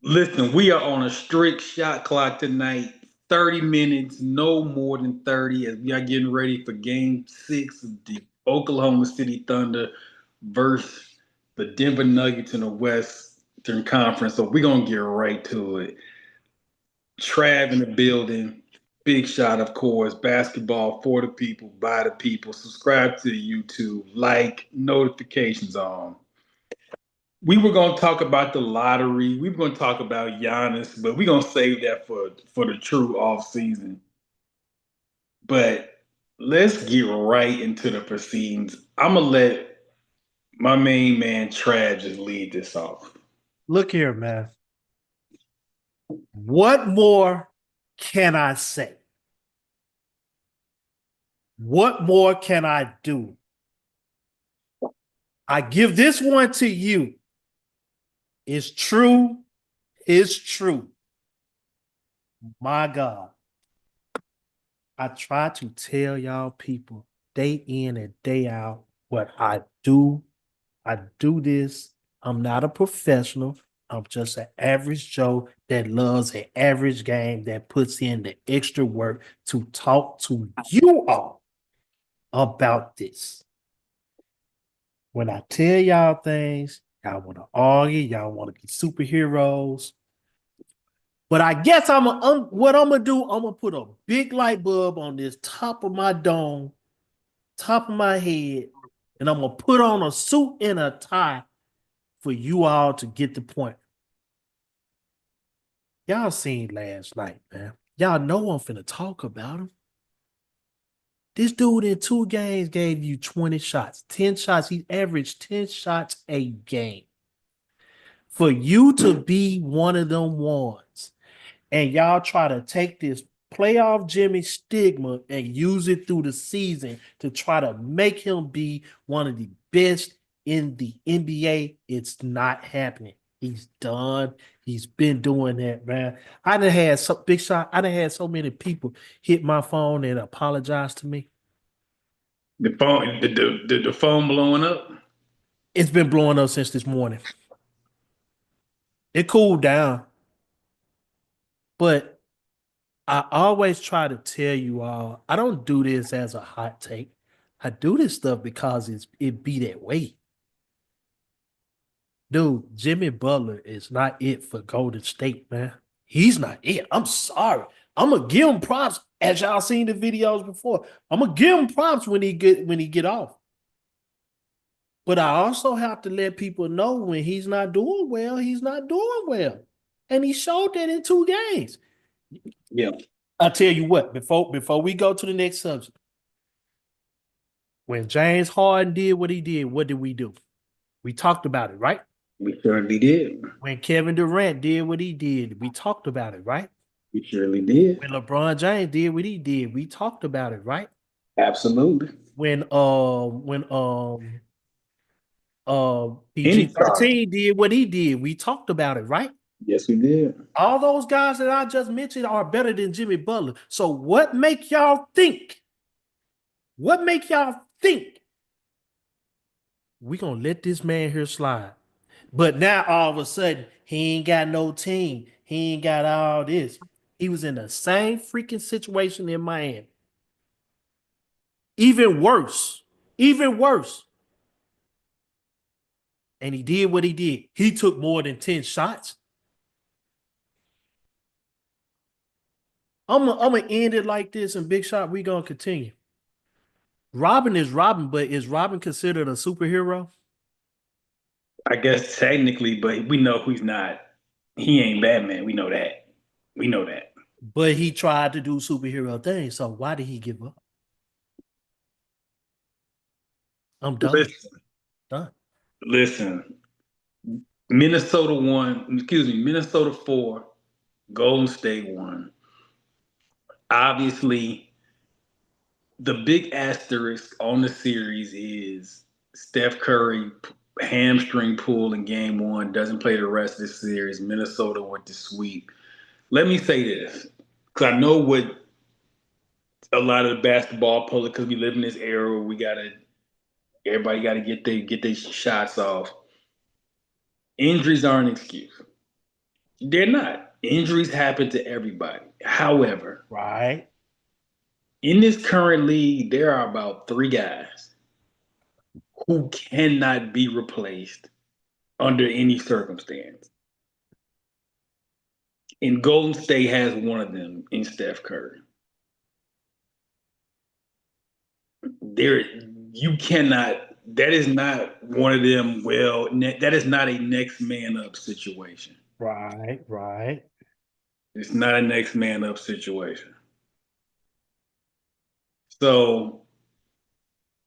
Listen, we are on a strict shot clock tonight. 30 minutes, no more than 30, as we are getting ready for game six of the Oklahoma City Thunder versus the Denver Nuggets in the Western Conference. So we're going to get right to it. Trav in the building. Big shot, of course. Basketball for the people, by the people. Subscribe to the YouTube, like, notifications on. We were going to talk about the lottery. We were going to talk about Giannis, but we're going to save that for the true off season. But let's get right into the proceedings. I'm gonna let my main man Trav just lead this off. Look here, man. What more can I say? What more can I do? I give this one to you. It's true. It's true. My God. I try to tell y'all people day in and day out what I do. I do this. I'm not a professional. I'm just an average Joe that loves an average game that puts in the extra work to talk to you all about this. When I tell y'all things, y'all want to argue, y'all want to be superheroes. But I guess what I'm gonna do, I'm gonna put a big light bulb on this top of my dome, top of my head, and I'm gonna put on a suit and a tie for you all to get the point. Y'all seen last night, man. Y'all know I'm finna talk about him. This dude in 2 games gave you 20 shots, 10 shots. He averaged 10 shots a game. For you to be one of them ones, and y'all try to take this playoff Jimmy stigma and use it through the season to try to make him be one of the best in the NBA, it's not happening. He's done. He's been doing that, man. I done had so big shot. I done had so many people hit my phone and apologize to me. The phone blowing up. It's been blowing up since this morning. It cooled down, but I always try to tell you all, I don't do this as a hot take. I do this stuff because it be that way. Dude, Jimmy Butler is not it for Golden State, man. He's not it. I'm sorry. I'm gonna give him props, as y'all seen the videos before. I'm gonna give him props when he get off. But I also have to let people know when he's not doing well, he's not doing well. And he showed that in 2 games. Yeah. I'll tell you what, before we go to the next subject, when James Harden did what he did, what did we do? We talked about it, right? We surely did. When Kevin Durant did what he did, we talked about it, right? We surely did. When LeBron James did what he did, we talked about it, right? Absolutely. When Any star. PG-13 did what he did, we talked about it, right? Yes, we did. All those guys that I just mentioned are better than Jimmy Butler. So what make y'all think? What make y'all think we gonna let this man here slide? But now all of a sudden, he ain't got no team. He ain't got all this. He was in the same freaking situation in Miami. Even worse. Even worse. And he did what he did. He took more than 10 shots. I'm gonna end it like this, and Big Shot, we gonna continue. Robin is Robin, but is Robin considered a superhero? I guess technically, but we know he's not. He ain't Batman. We know that. We know that. But he tried to do superhero things. So why did he give up? I'm done. Listen, Done. listen. Minnesota won. Excuse me. Minnesota 4. Golden State 1. Obviously, the big asterisk on the series is Steph Curry hamstring pull in game one, doesn't play the rest of the series. Minnesota went to sweep. Let me say this, because I know what a lot of the basketball public, because we live in this era where everybody gotta get their shots off. Injuries are an excuse. They're not. Injuries happen to everybody. However, Right. in this current league, there are about three guys who cannot be replaced under any circumstance. And Golden State has one of them in Steph Curry. There, you cannot. That is not one of them. Well, that is not a next man up situation. Right. Right. It's not a next man up situation. So,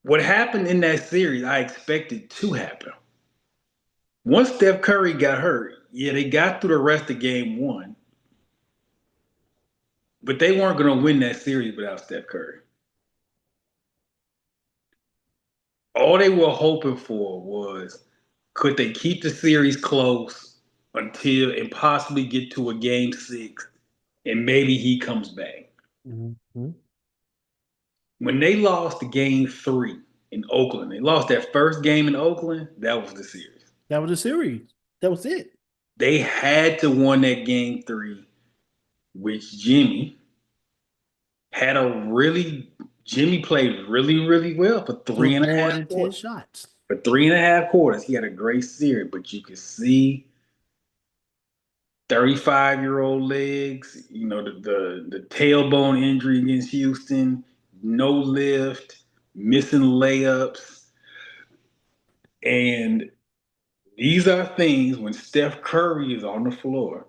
what happened in that series, I expected to happen. Once Steph Curry got hurt, yeah, they got through the rest of game one, but they weren't going to win that series without Steph Curry. All they were hoping for was could they keep the series close until and possibly get to a game six and maybe he comes back. Mm-hmm. When they lost game three in Oakland, they lost that first game in Oakland, that was the series. That was the series. That was it. They had to win that game three, which had a really Jimmy played really, really well for three Took and a more half than 10 quarters. shots. For 3.5 quarters, he had a great series, but you could see 35-year-old legs, the tailbone injury against Houston, no lift, missing layups. And these are things when Steph Curry is on the floor,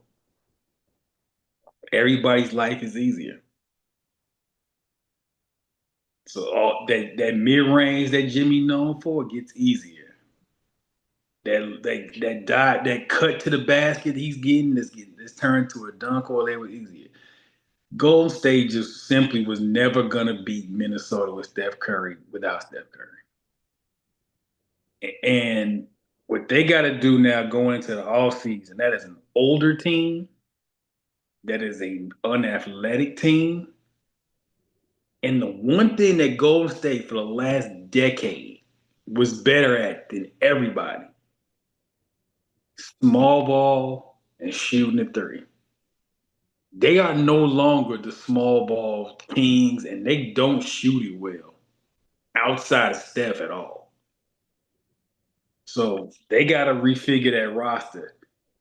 everybody's life is easier. So all that mid range that Jimmy known for gets easier. That cut to the basket he's getting that's turned to a dunk or they were easier. Golden State just simply was never gonna beat Minnesota with Steph Curry without Steph Curry. And what they got to do now going into the offseason, that is an older team, that is an unathletic team. And the one thing that Golden State for the last decade was better at than everybody, small ball and shooting the three. They are no longer the small ball kings, and they don't shoot it well outside of Steph at all. So they got to refigure that roster.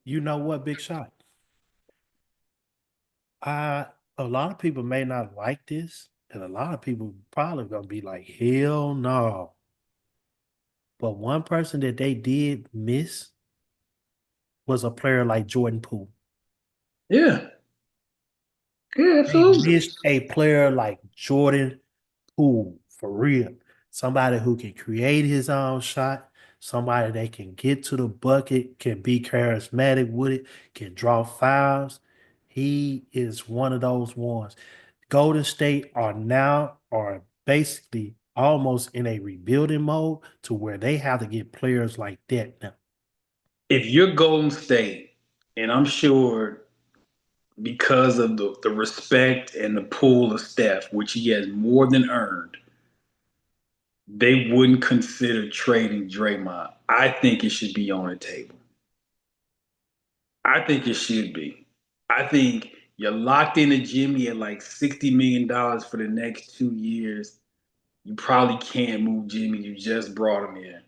You know what, Big Shot? A lot of people may not like this, and a lot of people probably gonna be like, hell no. But one person that they did miss was a player like Jordan Poole. Yeah. Yeah, They absolutely. missed a player like Jordan Poole for real. Somebody who can create his own shot, somebody that can get to the bucket, can be charismatic with it, can draw fouls. He is one of those ones. Golden State are basically almost in a rebuilding mode to where they have to get players like that now. If you're Golden State, and I'm sure because of the respect and the pull of Steph, which he has more than earned, they wouldn't consider trading Draymond. I think it should be on the table. I think it should be. I think you're locked into Jimmy at like $60 million for the next 2 years. You probably can't move Jimmy. You just brought him in.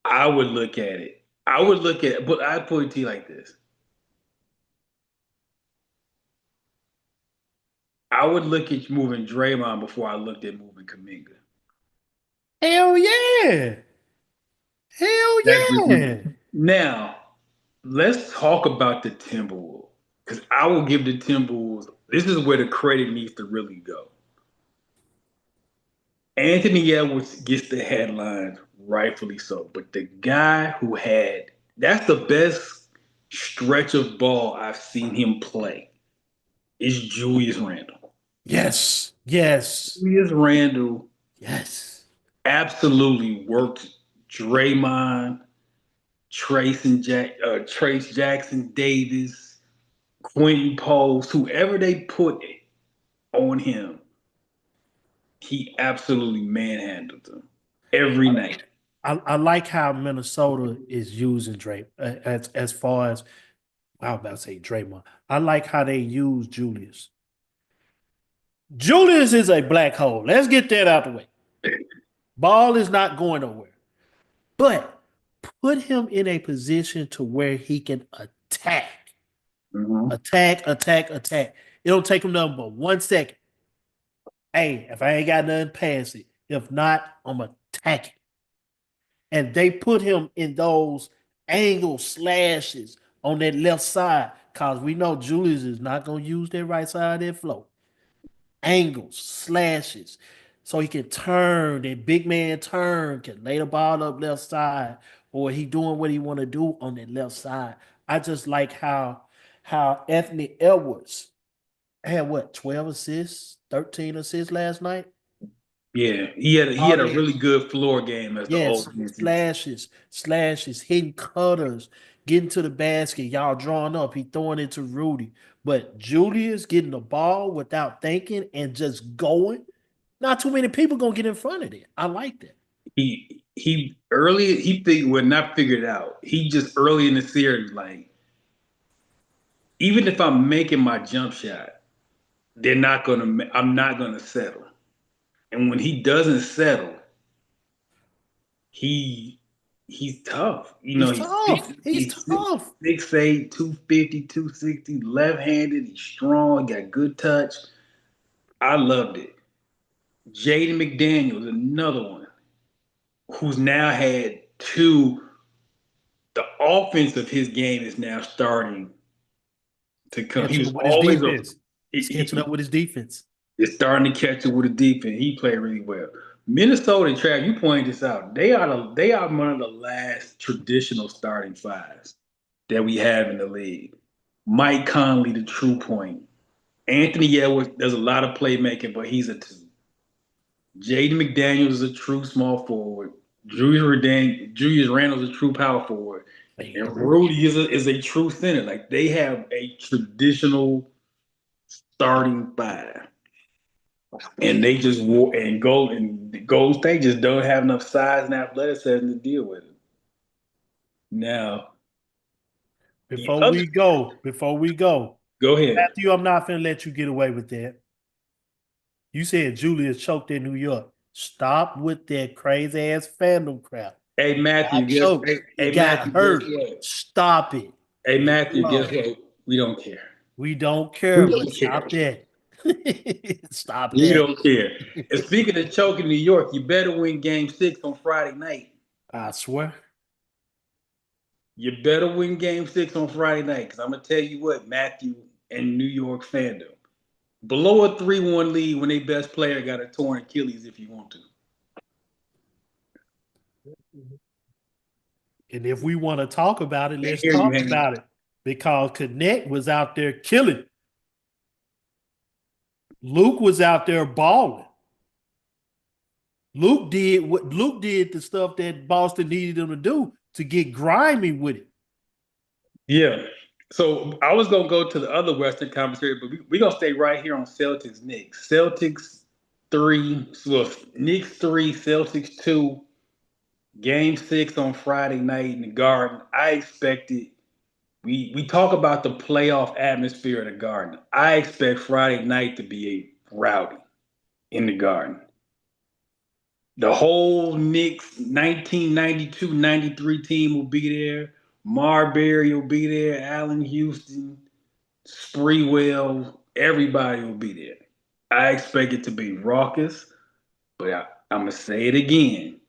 I would look at it. But I put it to you like this. I would look at moving Draymond before I looked at moving Kaminga. Hell yeah. Hell That's just me. yeah. Now, let's talk about the Timberwolves. Because I will give the Timberwolves, this is where the credit needs to really go. Anthony Edwards gets the headlines, rightfully so. But the guy that's the best stretch of ball I've seen him play is Julius Randle. Yes. Yes. Julius Randle Yes. absolutely worked Draymond, Trace Jackson Davis, Quentin Post, whoever they put on him, he absolutely manhandled them every night. I like how Minnesota is using Drake as far as I was about to say Draymond. I like how they use Julius. Julius is a black hole. Let's get that out the way. Ball is not going nowhere. But put him in a position to where he can attack. Mhm. Attack. It don't take him nothing but 1 second. Hey, if I ain't got nothing, pass it. If not, I'm attacking. And they put him in those angle slashes on that left side because we know Julius is not going to use that right side of that flow. Angles, slashes, so he can turn, that big man turn, can lay the ball up left side, or he doing what he want to do on that left side. I just like how Anthony Edwards had what 12 assists, 13 assists last night. Yeah, he had a really good floor game as the Yes, ultimate. slashes, hitting cutters, getting to the basket. Y'all drawing up. He throwing it to Rudy. But Julius getting the ball without thinking and just going. Not too many people gonna get in front of it. I like that. He early he figured well not figured out. He just early in the series like even if I'm making my jump shot, I'm not gonna settle. And when he doesn't settle, he he's tough. You know, He's tough. He's tough. 6'8", 250, 260, left-handed, he's strong, he got good touch. I loved it. Jaden McDaniels, another one, who's now had two. The offense of his game is now starting to come. He Catching was up with his always a defense. He's catching up with his defense. It's starting to catch up with the defense. He played really well. Minnesota, Trav, you pointed this out. They are one of the last traditional starting fives that we have in the league. Mike Conley, the true point. Anthony Edwards does a lot of playmaking, but he's a two. Jaden McDaniels is a true small forward. Julius Randle is a true power forward. And Rudy is a true center. Like they have a traditional starting five. And they just Gold State just don't have enough size and athleticism to deal with it. Now, Before we go, go ahead. Matthew, I'm not finna let you get away with that. You said Julius choked in New York. Stop with that crazy ass fandom crap. Hey Matthew, He got hurt. Stop it. Hey Matthew, guess what? We don't care. We don't care, but stop that. Stop We that. don't care. And speaking of choking New York, you better win Game 6 on Friday night. I swear. You better win Game 6 on Friday night, because I'm gonna tell you what, Matthew and New York fandom. Below a 3-1 lead when their best player got a torn Achilles if you want to. And if we want to talk about it, let's talk about it. Because Connect was out there killing. Luke was out there balling. Luke did the stuff that Boston needed him to do to get grimy with it. Yeah. So I was gonna go to the other Western Conference area, but we're gonna stay right here on Celtics Knicks. Celtics 3, well, Knicks 3, Celtics 2, Game 6 on Friday night in the Garden. I expected we talk about the playoff atmosphere in the Garden. I expect Friday night to be a rowdy in the Garden. The whole Knicks 1992-93 team will be there. Marbury will be there. Allen Houston, Spreewell, everybody will be there. I expect it to be raucous, but I'm going to say it again.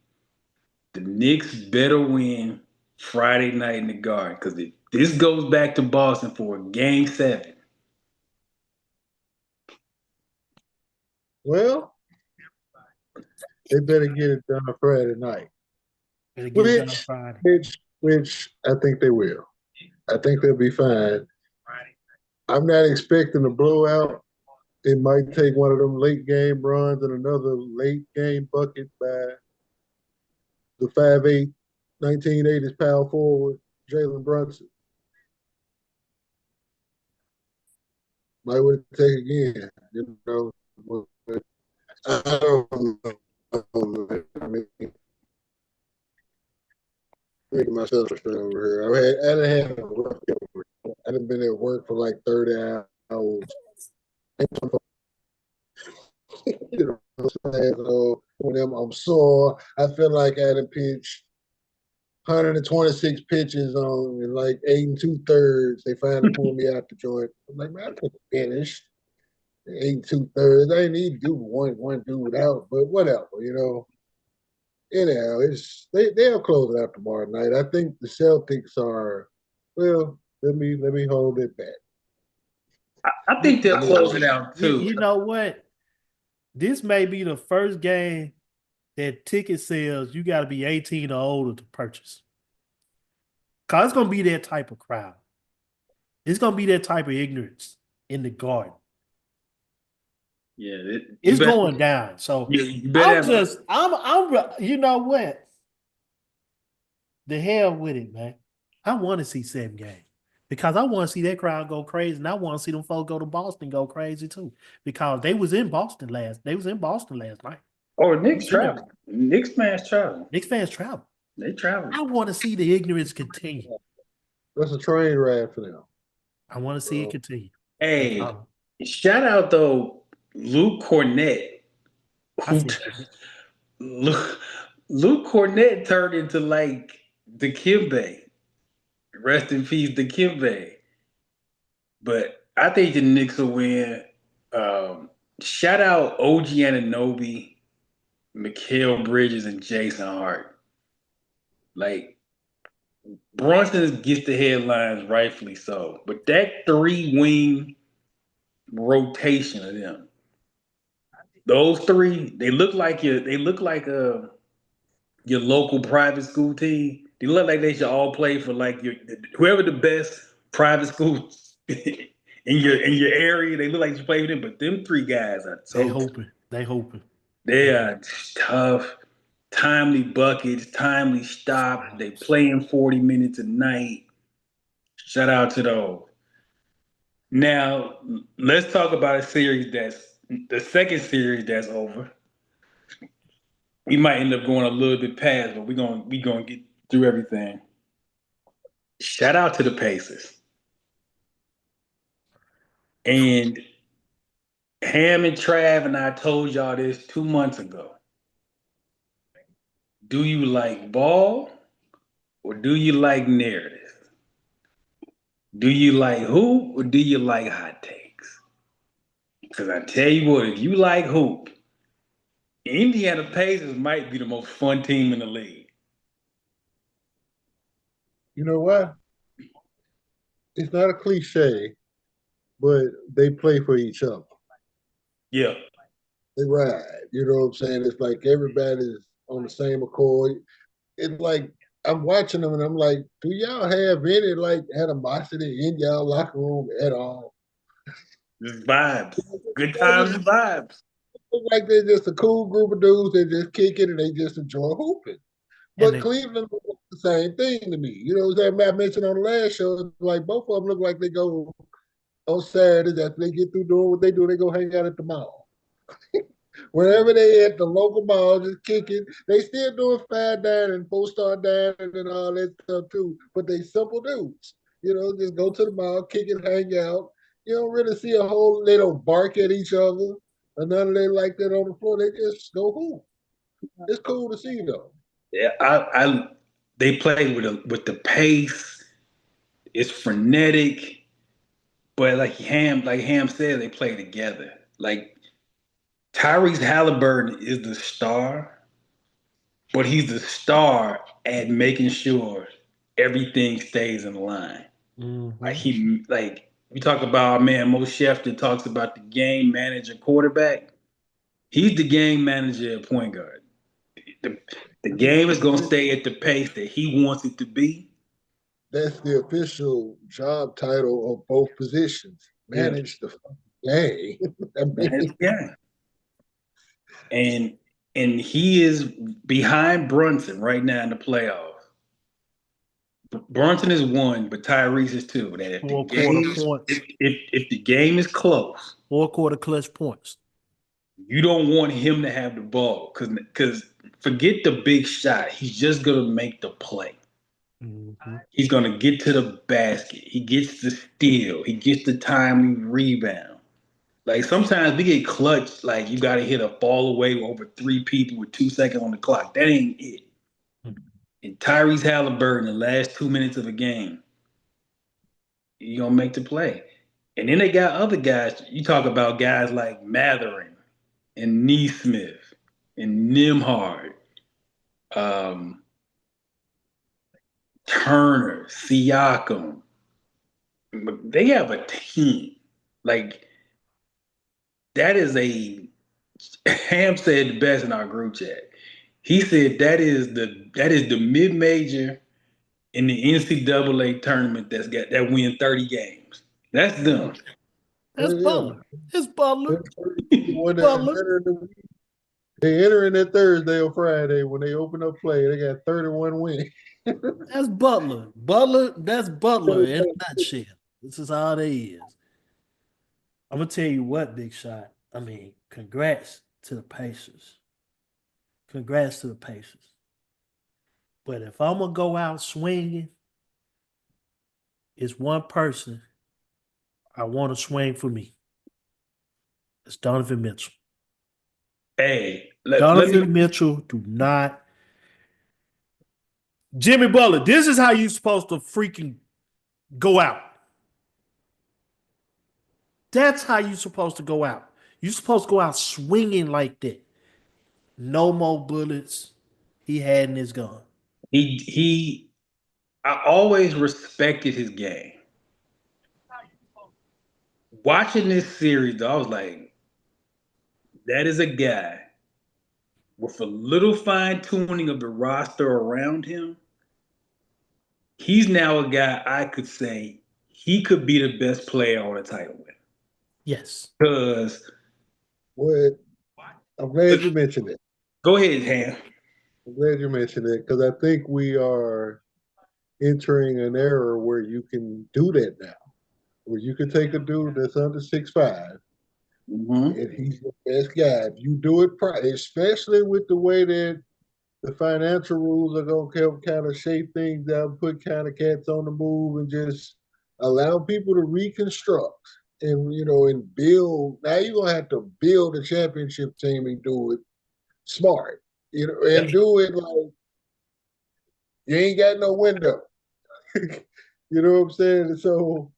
The Knicks better win Friday night in the Garden, because if this goes back to Boston for a Game 7. Well, they better get it done Friday night. Which I think they will. I think they'll be fine. I'm not expecting a blowout. It might take one of them late game runs and another late game bucket by the 5'8", 1980s power forward, Jalen Brunson. Might would take again, you know. I don't know. I mean, making myself straight over here. I done had a rough day over here. I haven't been at work for like 30 hours. You know what I'm saying? So when I'm sore, I feel like I had to pitch 126 pitches on in like 8 2/3. They finally pulled me out the joint. I'm like, man, I couldn't finish 8 2/3. I didn't need to do one dude out, but whatever, you know. Anyhow, they'll close it out tomorrow night. I think the Celtics are well. Let me hold it back. I think they'll close it out too. You know what? This may be the first game that ticket sales you got to be 18 or older to purchase. Because it's going to be that type of crowd. It's going to be that type of ignorance in the Garden. Yeah, it's going down. So I'm you know what? The hell with it, man. I want to see 7 games because I want to see that crowd go crazy, and I want to see them folks go to Boston go crazy too because they was in Boston last night. Oh, Knicks travel. Knicks fans travel. Knicks fans travel. They travel. I want to see the ignorance continue. That's a train ride for them. I want to see it continue. Hey, shout out though. Luke Cornett. Luke Cornett turned into like Dikembe. Rest in peace, Dikembe. But I think the Knicks will win. Shout out OG Anunoby, Mikal Bridges, and Jason Hart. Like Brunson gets the headlines, rightfully so. But that 3-wing rotation of them. Those 3, they look like your local private school team. They look like they should all play for like whoever the best private school in your area. They look like you play with them, but them 3 guys are They hoping. They are tough, timely buckets, timely stop. They playing 40 minutes a night. Shout out to those. Now let's talk about a series that's the second series that's over. We might end up going a little bit past, but we're gonna get through everything. Shout out to the Pacers. And Ham and Trav and I told y'all this 2 months ago. Do you like ball or do you like narrative? Do you like hoop or do you like hot takes? Because I tell you what, if you like hoop, Indiana Pacers might be the most fun team in the league. You know what? It's not a cliche, but they play for each other. Yeah. They ride. You know what I'm saying? It's like everybody's on the same accord. It's like I'm watching them and I'm like, do y'all have any like animosity in y'all locker room at all? Just vibes. Good times and vibes. It's like they're just a cool group of dudes that just kick it and they just enjoy hooping. But Cleveland looks the same thing to me. You know what I mentioned on the last show? It's like both of them look like they go on Saturdays after they get through doing what they do, they go hang out at the mall. Wherever they at the local mall, just kicking. They still doing 5 dining, 4-star dining, and all that stuff too. But they simple dudes. You know, just go to the mall, kick it, hang out. You don't really see a whole. They don't bark at each other, or none of they like that on the floor. They just go hoop. It's cool to see though. Yeah, they play with the pace. It's frenetic, but like Ham said, they play together. Like Tyrese Halliburton is the star, but he's the star at making sure everything stays in line. Mm-hmm. Like we talk about our man Mo Schefter talks about the game manager quarterback. He's the game manager at point guard. The game is going to stay at the pace that he wants it to be. That's the official job title of both positions. Manage the game. Manage the game. And he is behind Brunson right now in the playoffs. Brunson is 1, but Tyrese is 2. That if the game is close, 4-quarter clutch points. You don't want him to have the ball because forget the big shot. He's just gonna make the play. Mhm. He's going to get to the basket. He gets the steal. He gets the timely rebound. Like sometimes we get clutch, like you got to hit a fall away over 3 people with 2 seconds on the clock. That ain't it. And Tyrese Halliburton, the last 2 minutes of a game, you going to make the play. And then they got other guys. You talk about guys like Matherin and Neesmith and Nimhard, um, Turner, Siakam. They have a team. Like that is a Ham said the best in our group chat. He said that is the mid major in the NCAA tournament that win 30 games. That's them. That's Yeah. Butler. It's Butler. When Butler. they enter in that Thursday or Friday when they open up play, they got 31 wins. That's Butler. Butler, that's Butler in a nutshell. This is all they is. I'm gonna tell you what, Big Shot. I mean, congrats to the Pacers. Congrats to the Pacers. But if I'm gonna go out swinging, it's one person I want to swing for me. It's Donovan Mitchell. Hey, Donovan Mitchell do not. Jimmy Butler, this is how you supposed to freaking go out. That's how you supposed to go out. You supposed to go out swinging like that. No more bullets he had in his gun. he I always respected his game. Watching this series, though, I was like, that is a guy with a little fine tuning of the roster around him. He's now a guy I could say he could be the best player on a title win. Yes. Because What? I'm glad you mentioned it. go ahead, Ham. I'm glad you mentioned it because I think we are entering an era where you can do that now, where you can take a dude that's under 6'5", Mm-hmm. and he's the best guy. If you do it, especially with the way that the financial rules are going to help kind of shape things out, put kind of cats on the move, and just allow people to reconstruct and build. Now you're gonna have to build a championship team and do it smart, and do it like you ain't got no window. You know what I'm saying? And so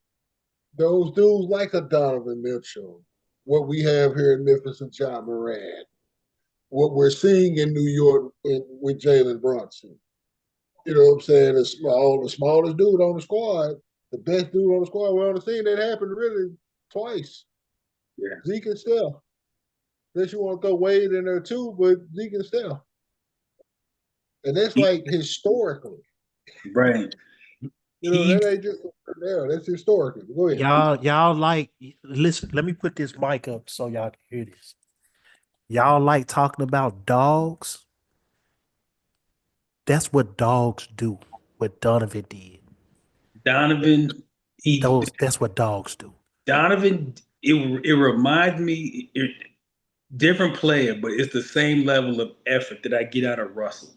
those dudes like a Donovan Mitchell, what we have here in Memphis and Ja Morant, what we're seeing in New York with Jalen Brunson. You know what I'm saying? The smallest dude on the squad, the best dude on the squad. We only seen that happen really twice. Yeah. Zeke and Steph. Unless you want to throw Wade in there too, but Zeke and Steph. And that's like historically. Right. That ain't just there. That's historically. Go ahead. Y'all like listen, let me put this mic up so y'all can hear this. Y'all like talking about dogs? That's what dogs do. What Donovan did. Donovan, That's what dogs do. Donovan, it reminds me, different player, but it's the same level of effort that I get out of Russell.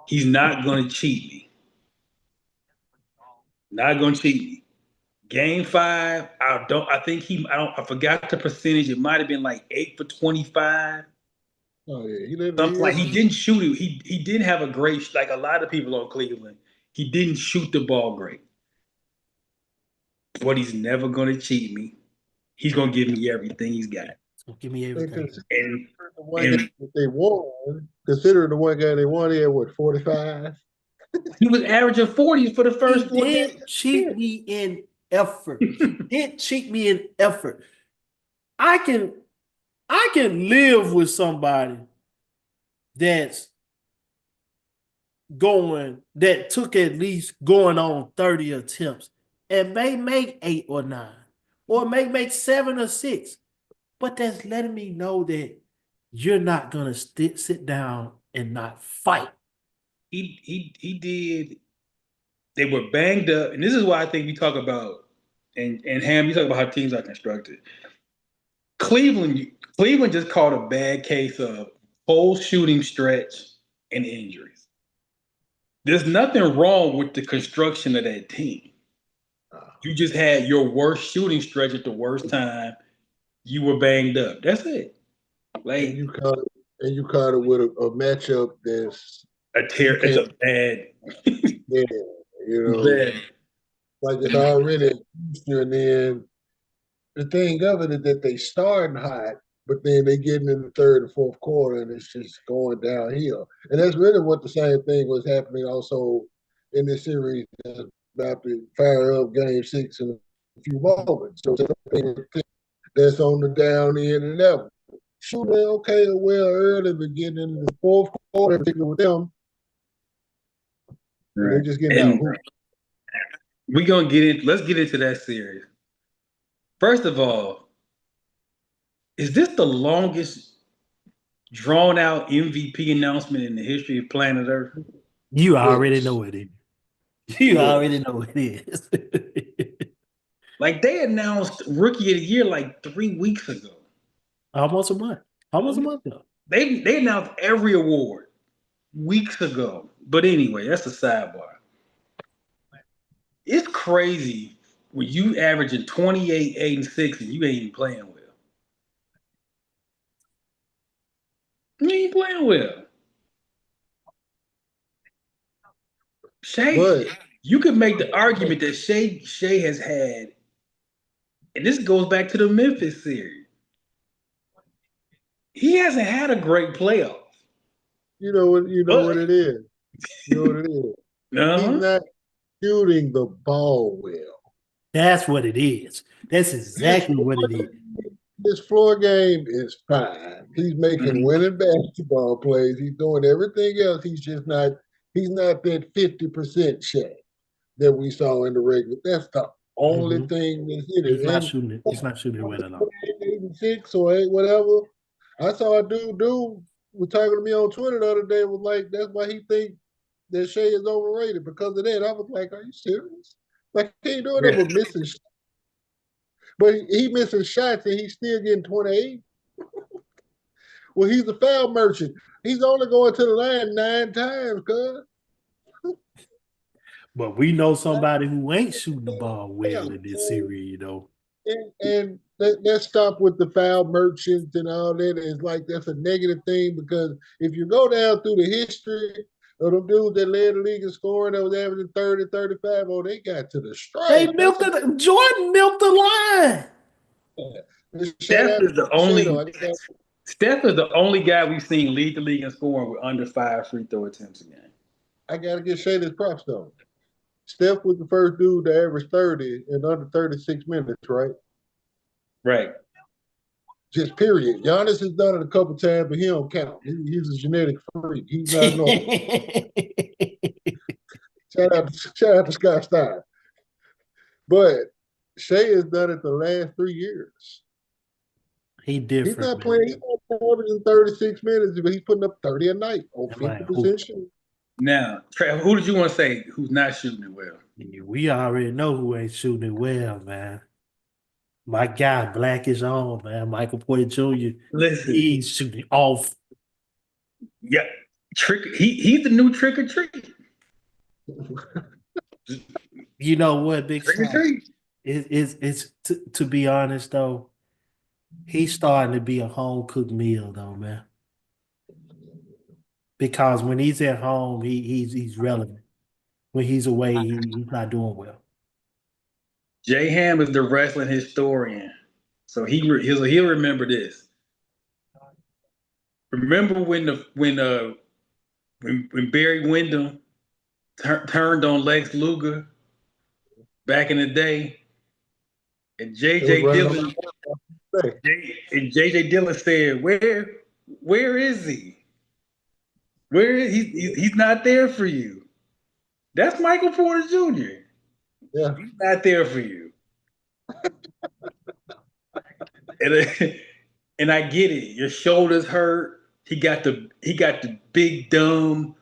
He's not going to cheat me. Not going to cheat me. Game 5, I forgot the percentage. It might have been like 8 for 25. Oh yeah, Something like he didn't shoot it. He didn't have a great, like a lot of people on Cleveland. He didn't shoot the ball great. But he's never going to cheat me. He's going to give me everything he's got. So give me everything. And they won, considering the one guy they won, he had what, 45? he was averaging 40 for the first 4 He games. did cheat me in effort. He did cheat me in effort. I can live with somebody that took at least going on 30 attempts and may make 8 or 9 or may make 7 or 6. But that's letting me know that you're not going to sit down and not fight. He did. They were banged up. And this is why I think we talk about, and Ham, you talk about how teams are constructed. Cleveland just caught a bad case of whole shooting stretch and injuries. There's nothing wrong with the construction of that team. You just had your worst shooting stretch at the worst time. You were banged up. That's it. Like and you caught it with a matchup that's it's a bad, yeah, bad. like it's already and then the thing of it is that they starting hot, but then they getting in the third and fourth quarter and it's just going downhill. And that's really what the same thing was happening also in this series about to fire up game 6 in a few moments. So that's on the down end and level. Shooting okay well early, but getting into the fourth quarter, particularly with them, they're just getting out. Let's get into that series. First of all, is this the longest drawn out MVP announcement in the history of planet Earth? You already know it is. You already know it is. Like they announced Rookie of the Year like 3 weeks ago. Almost a month. Almost a month ago. They announced every award weeks ago. But anyway, that's a sidebar. It's crazy when you averaging 28, 8, and 6 and you ain't even playing well. You ain't playing well. Shai, you could make the argument that Shai has had, and this goes back to the Memphis series. He hasn't had a great playoff. You know what it is. You know what it is. He's not shooting the ball well. That's what it is. That's exactly what it is. His floor game is fine. He's making winning basketball plays. He's doing everything else. He's not that 50% Shai that we saw in the regular. That's the only thing that's in it. He's not shooting it. He's not shooting it well at all. 6 or 8, whatever. I saw a dude was talking to me on Twitter the other day, was like, that's why he think that Shai is overrated because of that. I was like, are you serious? Like, he ain't doing it but missing shots. But he missing shots and he's still getting 28. Well, he's a foul merchant. He's only going to the line 9 times, cuz. But we know somebody who ain't shooting the ball well in this series, you know. And let's stop with the foul merchants and all that. It's like that's a negative thing because if you go down through the history of them dudes that led the league in scoring that was averaging 30, 35, they got to the strike. They milked it. Jordan milked the line. Steph is the only guy we've seen lead the league in scoring with under 5 free throw attempts a game. I got to give Shai this props, though. Steph was the first dude to average 30 in under 36 minutes, right? Right. Just period. Giannis has done it a couple times, but he don't count. He's a genetic freak. He's not normal. Shout out to Scott Stein. But Shai has done it the last 3 years. He different. He's not playing. He's not averaging 36 minutes, but he's putting up 30 a night on 50% shooting. Now, who did you want to say who's not shooting it well? We already know who ain't shooting it well, man. My guy, Black is on, man. Michael Porter Jr. Listen, he's shooting off. Yeah, he's the new trick or treat. You know what, Big Scott? It's to be honest though, he's starting to be a home cooked meal though, man. Because when he's at home, he's relevant. When he's away, he's not doing well. J Ham is the wrestling historian, so he'll remember this. Remember when Barry Windham turned on Lex Luger back in the day, and JJ Dillon said, "Where is he? Where is he? He's not there for you." That's Michael Porter Jr. Yeah, he's not there for you. and I get it. Your shoulders hurt. He got the big dumb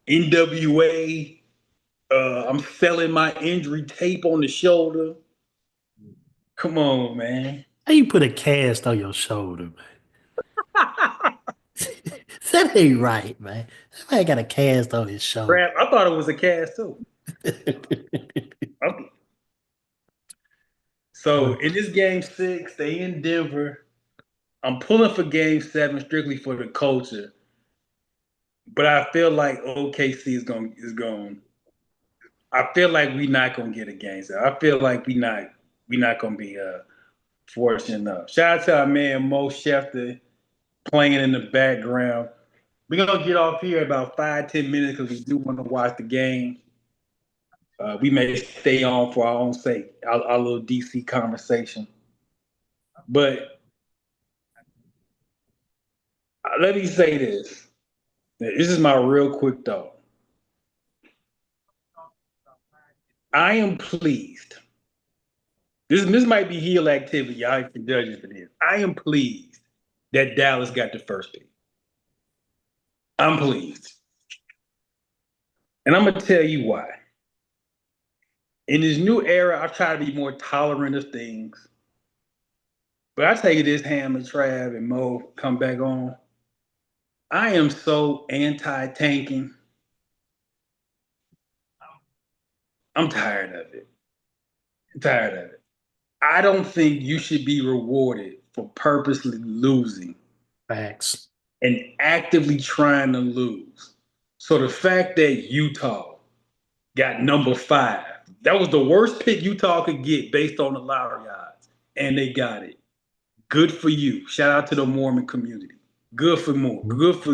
NWA. I'm selling my injury tape on the shoulder. Come on, man. How you put a cast on your shoulder, man? That That ain't right, man. That man got a cast on his shoulder. Crap, I thought it was a cast too. Okay. So in this game 6, they in Denver. I'm pulling for game 7 strictly for the culture. But I feel like OKC is going. I feel like we not gonna get a game 7. I feel like we not gonna be fortunate enough. Shout out to our man Mo Schefter playing in the background. We're gonna get off here in about 5-10 minutes because we do want to watch the game. We may stay on for our own sake, our little DC conversation. But let me say this. This is my real quick thought. I am pleased. This might be heel activity. Y'all can judge it for this. I am pleased that Dallas got the first pick. I'm pleased. And I'm going to tell you why. In this new era, I try to be more tolerant of things. But I tell you this, Ham and Trav and Mo come back on. I am so anti-tanking. I'm tired of it. I don't think you should be rewarded for purposely losing. Facts. And actively trying to lose. So the fact that Utah got number 5, that was the worst pick Utah could get based on the lottery odds, and they got it. Good for you. Shout out to the Mormon community. Good for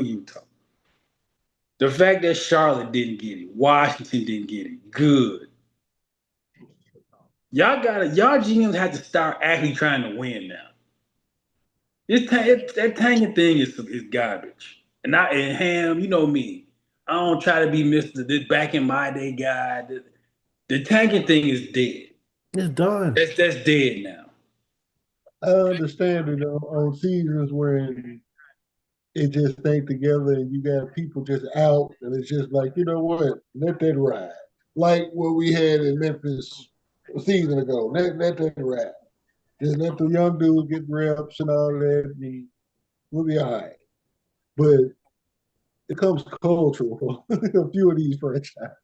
Utah. The fact that Charlotte didn't get it, Washington didn't get it, good. Y'all GMs have to start actually trying to win now. That tanking thing is garbage. And Ham, you know me. I don't try to be Mr. This back in my day guy. The tanking thing is dead. It's done. That's dead now. I understand it on seasons when it just ain't together and you got people just out and it's just like, you know what, let that ride. Like what we had in Memphis a season ago. Let that ride. Just let the young dudes get reps and all that, and we'll be all right. But it comes cultural for a few of these franchises.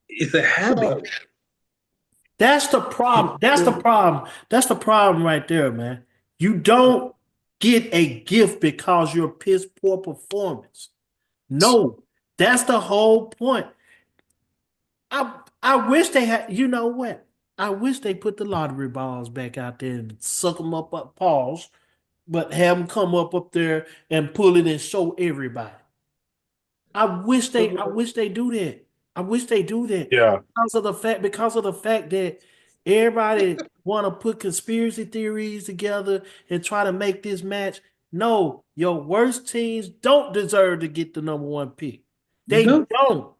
It's a habit. Sorry. That's the problem. That's the problem right there, man. You don't get a gift because you're piss poor performance. No, that's the whole point. I wish they had, you know what? I wish they put the lottery balls back out there and suck them up pause, but have them come up there and pull it and show everybody. I wish they do that. I wish they do that. Yeah. Because of the fact that everybody want to put conspiracy theories together and try to make this match. No, your worst teams don't deserve to get the number 1 pick. They don't.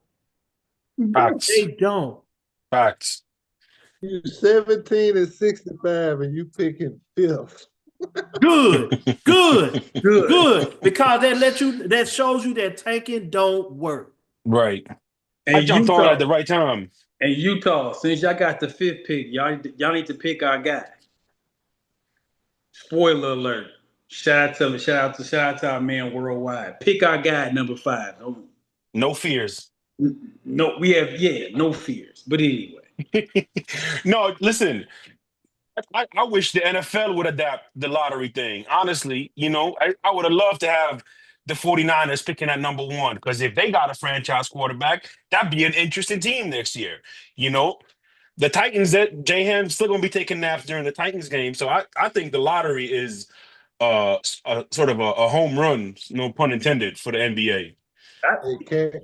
Facts. They don't. Facts. You're 17 and 65 and you picking 5th. Good. Because that shows you that tanking don't work. Right. And I jumped on at the right time. And Utah, since y'all got the 5th pick, y'all need to pick our guy. Spoiler alert. Shout out to our man worldwide. Pick our guy at number 5. No fears. No, we have no fears. But anyway. No, listen. I wish the NFL would adapt the lottery thing. Honestly, I would have loved to have the 49ers picking at number 1, because if they got a franchise quarterback, that'd be an interesting team next year. The Titans, that J-Ham's still going to be taking naps during the Titans game. So I think the lottery is sort of a home run, no pun intended, for the NBA. Hey,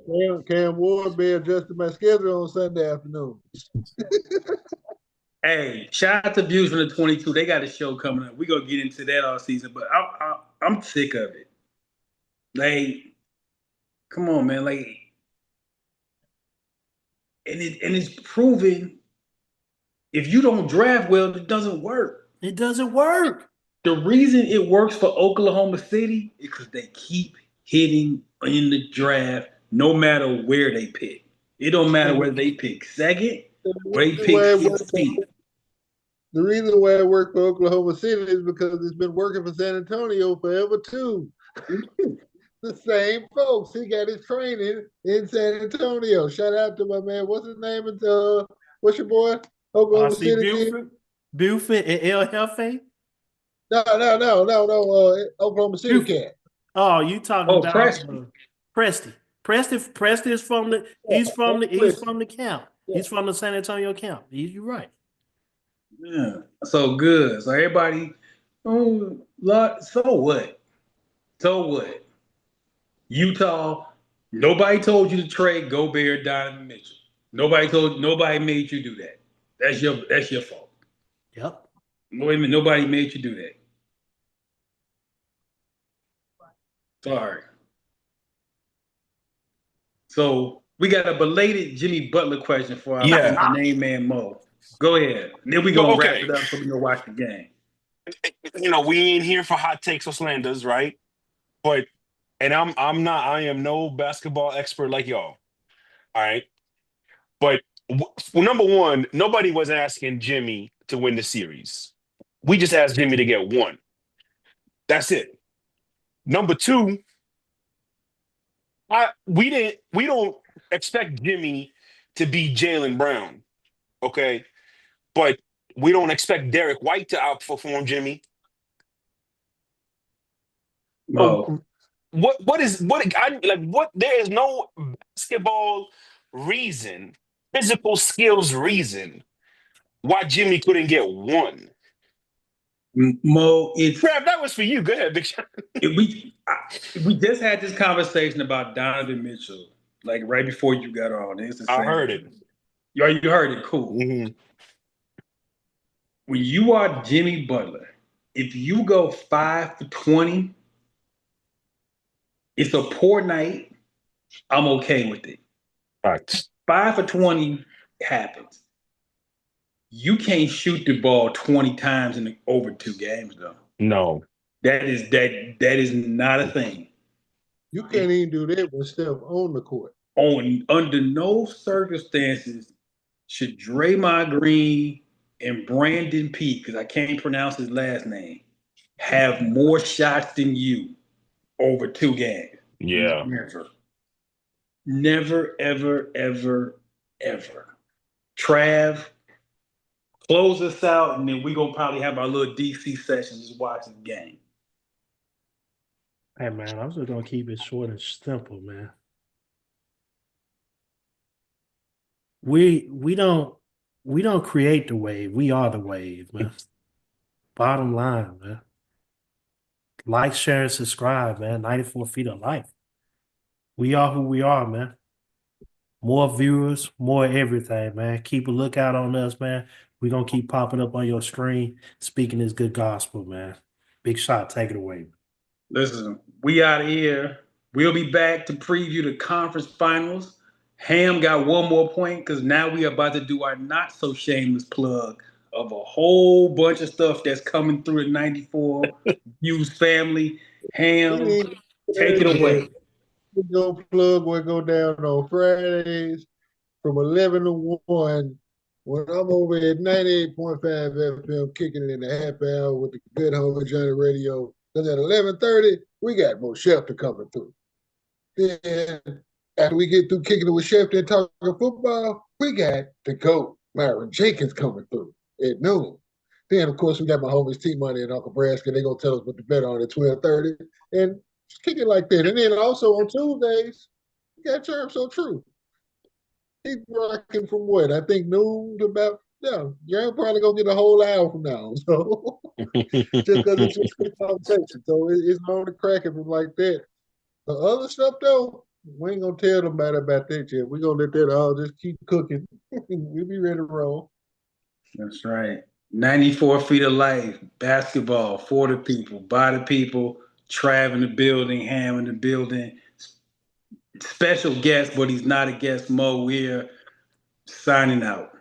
Cam Ward be adjusting my schedule on Sunday afternoon. Hey, shout out to Views from the 22. They got a show coming up. We're going to get into that all season, but I'm sick of it. Like, come on, man. Like, and it's proven if you don't draft well, it doesn't work. It doesn't work. The reason it works for Oklahoma City is because they keep hitting in the draft no matter where they pick. It don't matter whether they pick 2nd or they pick 16th. The reason why it worked for Oklahoma City is because it's been working for San Antonio forever too. The same folks. He got his training in San Antonio. Shout out to my man. What's his name? What's your boy? Oklahoma R.C. City kid? Buford and El Jefe. No. Oklahoma City Buford. cat. Oh, you talking about Preston. Preston. Preston is from the he's from the camp. He's from the San Antonio camp. You're right. Yeah. So good. So everybody, so what? So what? Utah, nobody told you to trade Gobert, Donovan Mitchell. Nobody made you do that. That's your fault. Yep. Nobody made you do that. Sorry. So we got a belated Jimmy Butler question for our name man Mo. Go ahead. Then we gonna wrap it up so we can watch the game. We ain't here for hot takes or slanders, right? But I am no basketball expert like y'all. All right. But number one, nobody was asking Jimmy to win the series. We just asked Jimmy to get one. That's it. Number two, we don't expect Jimmy to be Jaylen Brown. Okay. But we don't expect Derek White to outperform Jimmy. Mo. There is no basketball reason, physical skills reason why Jimmy couldn't get one. Mo, Trav, that was for you. Go ahead, Big Shot. we just had this conversation about Donovan Mitchell, like right before you got on. I heard it. You heard it. Cool. Mm-hmm. When you are Jimmy Butler, if you go 5 for 20, it's a poor night. I'm okay with it. Right. 5 for 20 happens. You can't shoot the ball 20 times in over 2 games, though. No. That is not a thing. You can't even do that when Steph on the court. Under no circumstances should Draymond Green and Brandon P, because I can't pronounce his last name, have more shots than you over 2 games. Yeah. Never, ever, ever, ever. Trav, close us out, and then we're going to probably have our little DC session just watching the game. Hey, man, I'm just going to keep it short and simple, man. We don't create the wave. We are the wave, man. Bottom line, man. Like, share, and subscribe, man. 94 Feet of Life. We are who we are, man. More viewers, more everything, man. Keep a lookout on us, man. We're going to keep popping up on your screen, speaking this good gospel, man. Big Shot, take it away. Listen, we out of here. We'll be back to preview the conference finals. Ham got one more point because now we are about to do our not so shameless plug of a whole bunch of stuff that's coming through the 94 Views family. Ham, take it away. We go plug what go down on Fridays from 11 to 1 when I'm over at 98.5 FM kicking it in the half hour with the good homie Johnny Radio. Because at 11:30, we got more Schefter coming through. Then after we get through kicking it with Schefter and talking football, we got the GOAT, Myron Jenkins, coming through at noon. Then, of course, we got my homies T-Money and Uncle Braska. They're going to tell us what to bet on at 12:30. And just kick it like that. And then also on Tuesdays, we got Term So True. He's rocking from what? I think noon to about, you're probably going to get a whole hour from now. So just because it's just a conversation. So it's on the cracking from like that. The other stuff, though, we ain't going to tell nobody about that yet. We're going to let that all just keep cooking. We'll be ready to roll. That's right. 94 Feet of Life, basketball, for the people, by the people, Trav in the building, Ham in the building. Special guest, but he's not a guest, Mo. We're signing out.